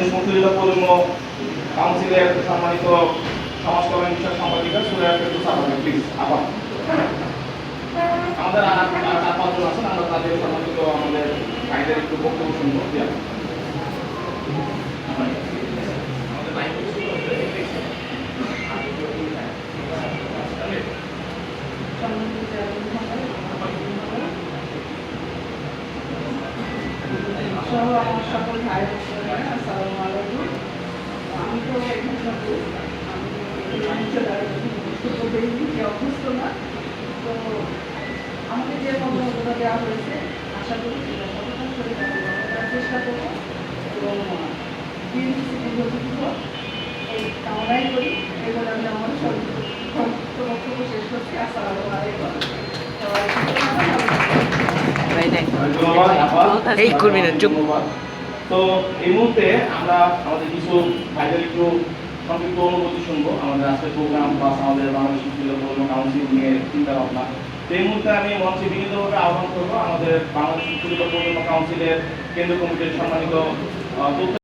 বাংলাদেশ মুক্তিযুদ্ধ প্রজন্ম কাউন্সিলের সম্মানিত সমাজ কল্যাণ বিষয়ক সম্পাদিকা সুরায়া ফেরদৌস আপা, প্লিজ আপা। আমাদের আর 4-5 জন আছেন, আমরা তাদের সম্মানিত আমাদের ভাইদের একটু বক্তব্য শুনবো। আমার সকল ভাই আসসালামু আলাইকুম। আমি তো এখানে অভ্যস্ত না, তো আমাকে যে মতামতটা দেওয়া হয়েছে আশা করি কতটা করে করার চেষ্টা করবো এবং এই কামনাই করি। এবার আমি আমার বক্তব্য শেষ করছি। আসসালামু আলাইকুম। তো এই মুহূর্তে আমরা আমাদের কিছু ভাইদের একটু সংক্ষিপ্ত অনুভূতি শুনবো আমাদের আজকের প্রোগ্রাম বা আমাদের বাংলাদেশ মুক্তিযুদ্ধ প্রজন্ম কাউন্সিল নিয়ে চিন্তা ভাবনা। তো এই মুহূর্তে আমি মঞ্চে বিনীতভাবে আহ্বান করবো আমাদের বাংলাদেশ মুক্তিযুদ্ধ প্রজন্ম কাউন্সিলের কেন্দ্র কমিটির সম্মানিত